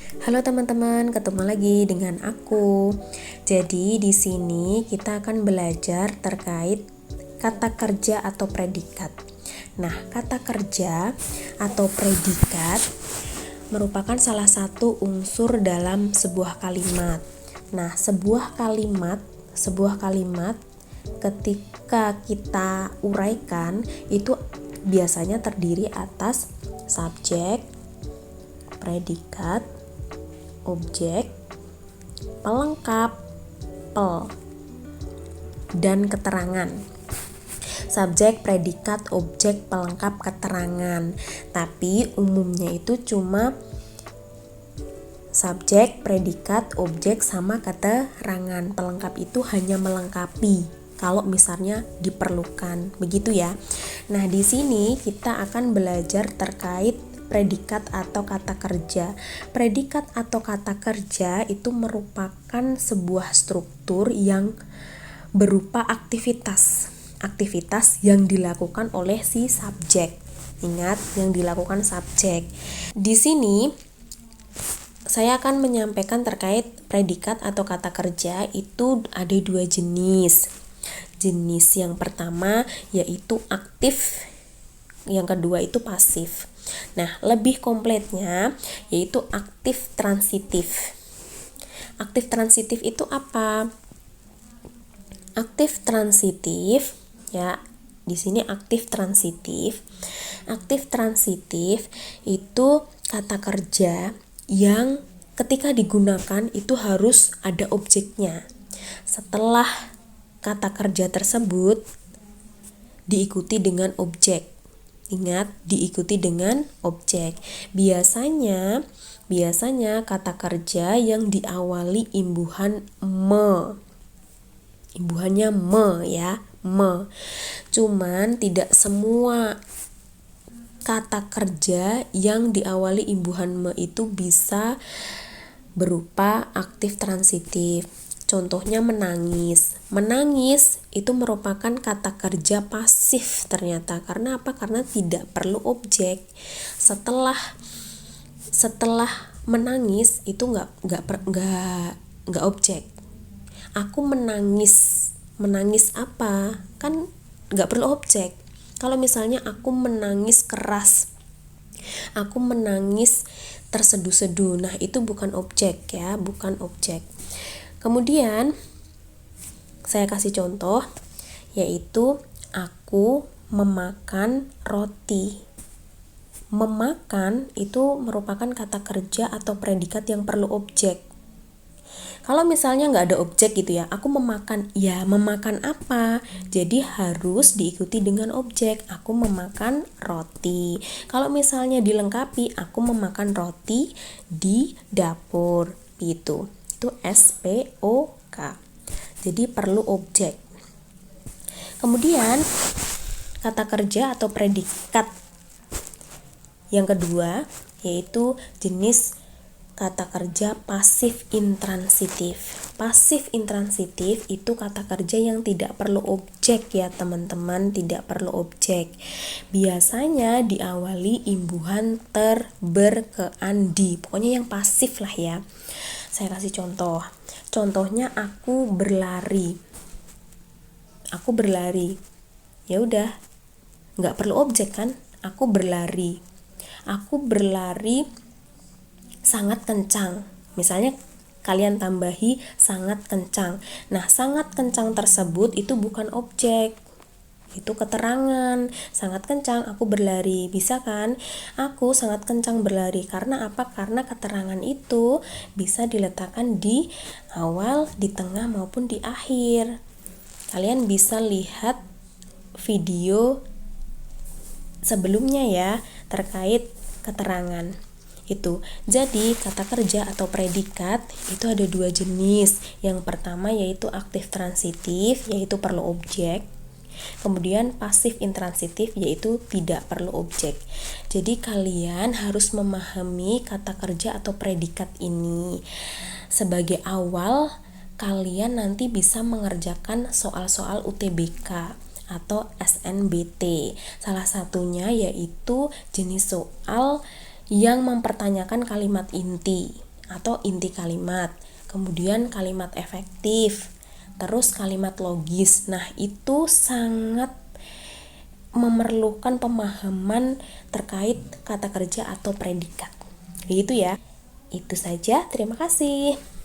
Halo teman-teman, ketemu lagi dengan aku. Jadi di sini kita akan belajar terkait kata kerja atau predikat. Nah, kata kerja atau predikat merupakan salah satu unsur dalam sebuah kalimat. Nah, sebuah kalimat ketika kita uraikan itu biasanya terdiri atas subjek, predikat, objek, pelengkap, pel, dan keterangan. Subjek, predikat, objek, pelengkap, keterangan. Tapi umumnya itu cuma subjek, predikat, objek, sama keterangan. Pelengkap itu hanya melengkapi kalau misalnya diperlukan, begitu ya. Nah, di sini kita akan belajar terkait predikat atau kata kerja. Predikat atau kata kerja itu merupakan sebuah struktur yang berupa aktivitas yang dilakukan oleh si subjek. Ingat, yang dilakukan subjek. Di sini saya akan menyampaikan terkait predikat atau kata kerja itu ada dua jenis. Jenis yang pertama yaitu aktif, yang kedua itu pasif. Nah, lebih kompletnya yaitu aktif transitif. Aktif transitif itu apa? Aktif transitif ya, di sini aktif transitif. Aktif transitif itu kata kerja yang ketika digunakan itu harus ada objeknya. Setelah kata kerja tersebut diikuti dengan objek. Ingat, diikuti dengan objek. Biasanya kata kerja yang diawali imbuhan me. Imbuhannya me ya, me. Cuman tidak semua kata kerja yang diawali imbuhan me itu bisa berupa aktif transitif. Contohnya menangis. Menangis itu merupakan kata kerja pasif ternyata. Karena apa? Karena tidak perlu objek. Setelah menangis itu nggak objek. Aku menangis. Menangis apa? Kan nggak perlu objek. Kalau misalnya aku menangis keras, aku menangis terseduh-seduh. Nah, itu bukan objek ya, bukan objek. Kemudian saya kasih contoh yaitu aku memakan roti. Memakan itu merupakan kata kerja atau predikat yang perlu objek. Kalau misalnya nggak ada objek gitu ya, aku memakan, ya memakan apa? Jadi harus diikuti dengan objek, aku memakan roti. Kalau misalnya dilengkapi, aku memakan roti di dapur, gitu. Itu SPOK. Jadi perlu objek. Kemudian kata kerja atau predikat yang kedua yaitu jenis kata kerja pasif intransitif. Pasif intransitif itu kata kerja yang tidak perlu objek ya teman-teman, tidak perlu objek. Biasanya diawali imbuhan ter, ber, ke, andi. Pokoknya yang pasif lah ya. Saya kasih contoh. Contohnya aku berlari. Aku berlari. Ya udah, nggak perlu objek kan? Aku berlari. Aku berlari sangat kencang. Misalnya kalian tambahi sangat kencang. Nah, sangat kencang tersebut itu bukan objek. Itu keterangan. Sangat kencang aku berlari. Bisa kan? Aku sangat kencang berlari. Karena apa? Karena keterangan itu bisa diletakkan di awal, di tengah maupun di akhir. Kalian bisa lihat video sebelumnya ya terkait keterangan itu. Jadi kata kerja atau predikat itu ada dua jenis. Yang pertama yaitu aktif transitif, yaitu perlu objek. Kemudian pasif intransitif, yaitu tidak perlu objek. Jadi kalian harus memahami kata kerja atau predikat ini. Sebagai awal, kalian nanti bisa mengerjakan soal-soal UTBK atau SNBT. Salah satunya yaitu jenis soal yang mempertanyakan kalimat inti atau inti kalimat, kemudian kalimat efektif, terus kalimat logis. Nah, itu sangat memerlukan pemahaman terkait kata kerja atau predikat. Begitu ya. Itu saja, terima kasih.